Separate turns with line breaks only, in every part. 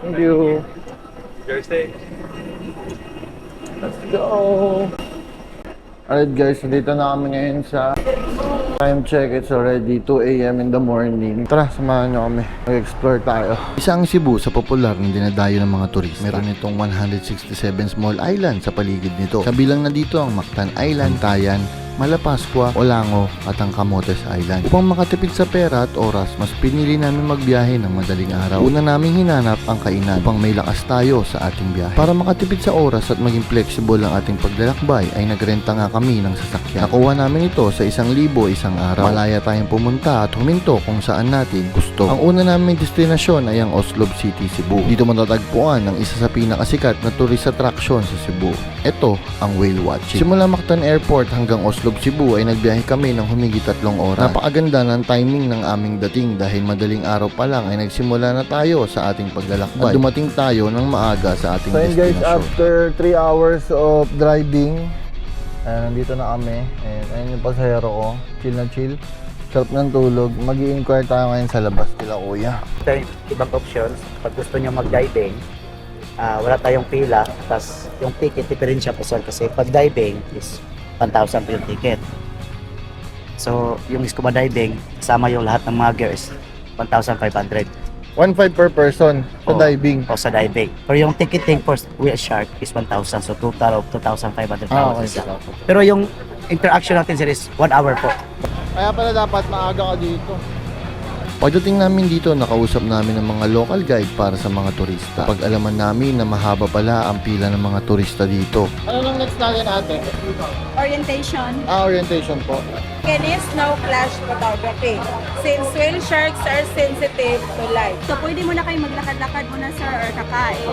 Thank you.
Thursday.
Let's go. Alright guys, dito na kami ngayon sa time check. It's already 2 AM in the morning. Tara, samahan nyo kami. Mag-explore tayo.
Isa ang Cebu sa popular na dinadayo ng mga turista. Meron itong 167 small island sa paligid nito. Kabilang na dito ang Mactan Island, Tayan, Malapascua, Olango at ang Camotes Island. Upang makatipid sa pera at oras, mas pinili namin magbiyahe ng madaling araw. Una naming hinanap ang kainan upang may lakas tayo sa ating biyahe. Para makatipid sa oras at maging flexible ang ating paglalakbay ay nagrenta nga kami ng sasakyan. Nakuha namin ito sa 1,000 isang araw. Malaya tayong pumunta at huminto kung saan natin gusto. Ang una naming destinasyon ay ang Oslob City, Cebu. Dito matatagpuan ang isa sa pinakasikat na tourist attraction sa Cebu. Ito ang whale watching. Simula Mactan Airport hanggang Oslob, Cebu ay nagbiyahe kami ng humigit 3 oras. Napakaganda ng timing ng aming dating dahil madaling araw pa lang ay nagsimula na tayo sa ating paglalakbay. At dumating tayo ng maaga sa ating
So yun guys,
destinasyon.
after 3 hours of driving, nandito na kami. Ayun yung pasahero ko. Chill na chill. Sarap ng tulog. Mag-i-inquire tayo ngayon sa labas kila kuya.
Ito yung ibang options. Pag gusto nyo mag-diving, wala tayong pila. Tapos yung ticket, diferensya po sir. Kasi pag diving is 1,000 po yung ticket. So, yung scuba diving, kasama yung lahat ng mga gears, 1,500.
1.5 per person sa
Oo.
diving.
O sa diving. Pero yung ticketing for whale shark is 1,000. So, total of 2,500
Okay.
isa. Pero yung interaction natin sir is 1 hour po.
Kaya pala dapat maaga ka dito.
Pagdating namin dito, nakausap namin ng mga local guide para sa mga turista. Pag-alaman namin na mahaba pala ang pila ng mga turista dito.
Ano nang next natin ate?
Orientation.
Orientation po.
Kinis snow flash photography. Since whale sharks are sensitive to light. So pwede mo na kayo maglakad-lakad muna sir or kakain.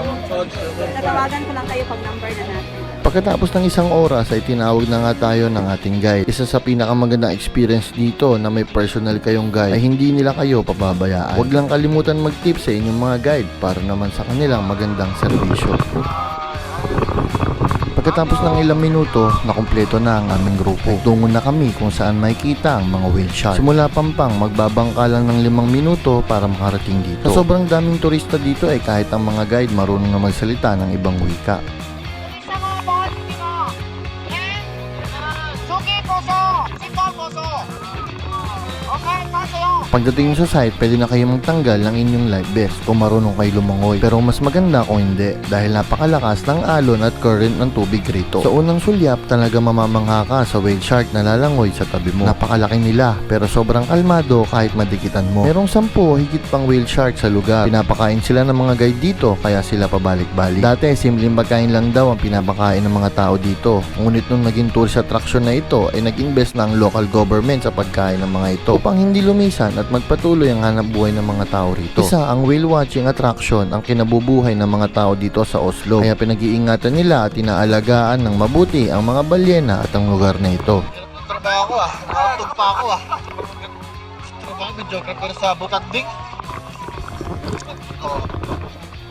Tatawagan ko lang kayo pag number na natin.
Pagkatapos ng 1 oras ay tinawag na nga tayo ng ating guide. Isa sa pinakamagandang experience dito na may personal kayong guide ay hindi nila kayo pababayaan. Huwag lang kalimutan mag-tip sa inyong mga guide para naman sa kanilang magandang serbisyo. Pagkatapos ng ilang minuto, nakumpleto na ang aming grupo. Tungo na kami kung saan makikita ang mga whale shark. Simula pampang, magbabangka lang ng 5 minuto para makarating dito. Sa sobrang daming turista dito ay kahit ang mga guide marunong na magsalita ng ibang wika. Pagdating nyo sa site, pwede na kayo magtanggal ng inyong life vest kung marunong kayo lumangoy. Pero mas maganda kung hindi dahil napakalakas ng alon at current ng tubig rito. Sa unang sulyap, talaga mamamangha ka sa whale shark na lalangoy sa tabi mo. Napakalaki nila pero sobrang kalmado kahit madikitan mo. Merong 10 higit pang whale shark sa lugar. Pinapakain sila ng mga guide dito kaya sila pabalik-balik. Dati, simpleng pagkain lang daw ang pinapakain ng mga tao dito. Ngunit nung naging tourist attraction na ito ay nag-invest na ang local government sa pagkain ng mga ito upang hindi lumisan at magpatuloy ang hanap buhay ng mga tao rito. Isa ang whale watching attraction ang kinabubuhay ng mga tao dito sa Oslo. Kaya pinag-iingatan nila at inaalagaan ng mabuti ang mga balyena at ang lugar na ito.
Trabaho nakatog pa ako Trabaho, videographer sa Bukanding.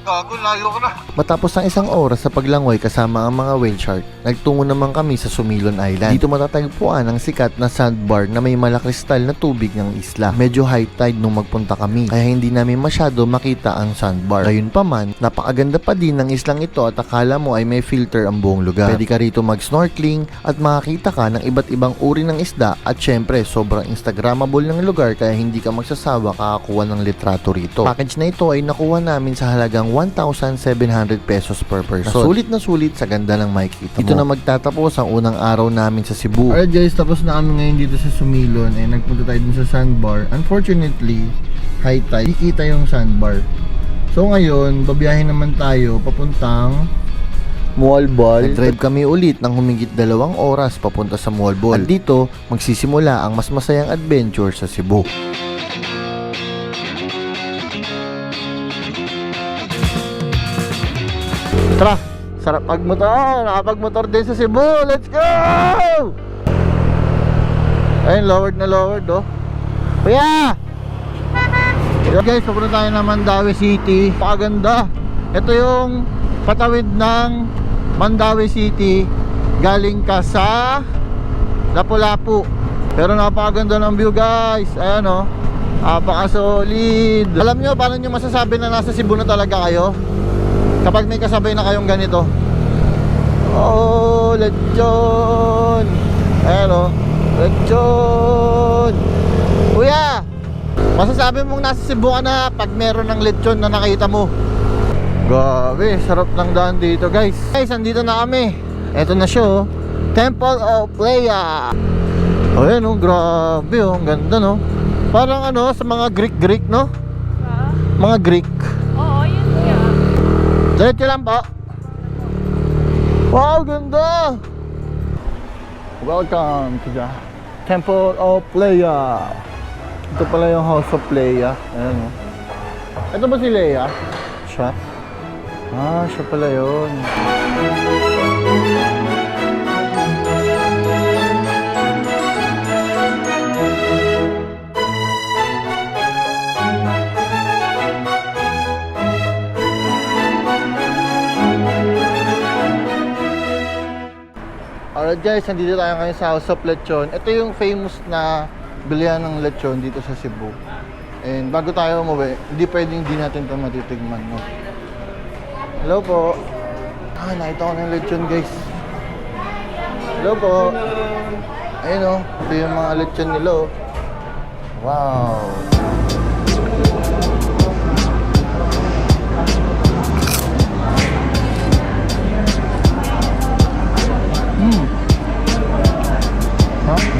Gago, layo ko na.
Matapos ng 1 oras sa paglangoy kasama ang mga whale shark, nagtungo naman kami sa Sumilon Island. Dito matatagpuan ang sikat na sandbar na may malakristal na tubig ng isla. Medyo high tide nung magpunta kami, kaya hindi namin masyado makita ang sandbar. Gayunpaman, napakaganda pa din ng islang ito at akala mo ay may filter ang buong lugar. Pwede ka rito mag-snorkeling at makakita ka ng iba't ibang uri ng isda at syempre sobrang instagrammable ng lugar kaya hindi ka magsasawa kakakuha ng litrato rito. Package na ito ay nakuha namin sa halagang 1,700 pesos per person. Sulit na sulit sa ganda ng makikita mo. Ito na magtatapos ang unang araw namin sa Cebu.
Alright guys, tapos na kami ngayon dito sa Sumilon. Nagpunta tayo dun sa sandbar. Unfortunately, high tide. Di kita yung sandbar. So ngayon, babiyahin naman tayo papuntang Moalboal.
Nag-drive kami ulit ng humigit 2 oras papunta sa Moalboal. At dito, magsisimula ang mas masayang adventure sa Cebu.
Tara, sarap magmotor. Nakapagmotor din sa Cebu. Let's go! Ayun, lowered na lowered, oh. Kuya! Yo guys, papunta tayo ng Mandaue City. Napakaganda. Ito yung patawid ng Mandaue City. Galing ka sa Lapu-Lapu. Pero napakaganda ng view guys. Ayan, oh. Napaka-solid. Alam nyo, paano nyo masasabi na nasa Cebu na talaga kayo? Kapag may kasabay na kayong ganito. Oh, lechon. Ayan o, lechon. Kuya, masasabi mong nasa Cebu ka na pag meron ng lechon na nakita mo. Grabe, sarap ng daan dito guys. Guys, andito na kami. Eto na siya oh, Temple of Playa. Oh yan oh, grabe oh, ang ganda no. Parang ano, sa mga Greek no? Mga Greek.
Oo, yun nga.
Diretso lang po. Wow, ganda. Welcome to the Temple of Playa. Ito pala yung House of Playa. Ayan o. Ito ba si Leia? Siya? Ah, siya pala yun. Alright guys, nandito tayo ngayon sa House of Lechon. Ito yung famous na bilihan ng lechon dito sa Cebu. And bago tayo umuwi, hindi pwedeng hindi natin ito matitigman, no? Hello po. Ah, nakita ko ng lechon guys. Hello po. Ayun o, ito yung mga lechon nila oh. Wow.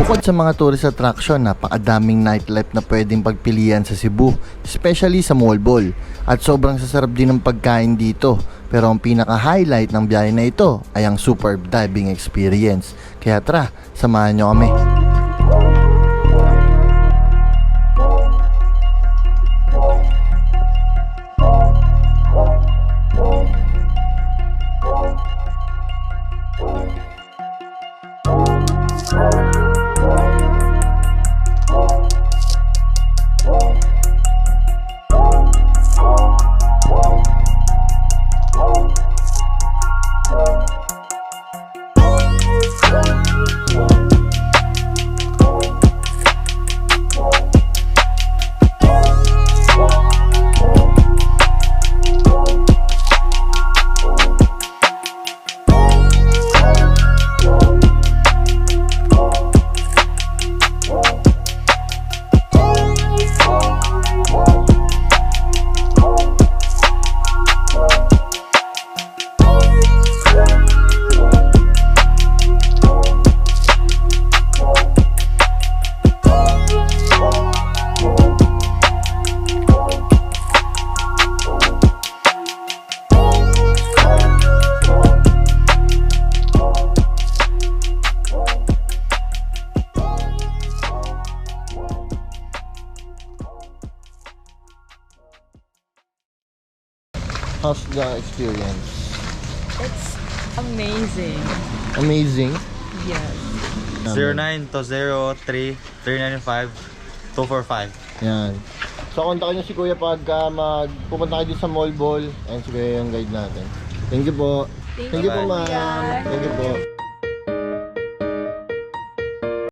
Bukod sa mga tourist attraction, napakadaming nightlife na pwedeng pagpilian sa Cebu, especially sa Mall Ball. At sobrang sasarap din ng pagkain dito. Pero ang pinaka-highlight ng biyahe na ito ay ang superb diving experience. Kaya tara, samahan nyo kami.
How's the experience?
It's amazing.
Amazing.
Yes.
09-03-395-245.
Yan. So, kontakin nyo si Kuya pagka pupunta kayo dito sa Mall Ball. Ayan si Kuya yung guide natin. Thank you po. Thank you po, ma'am. Thank you po.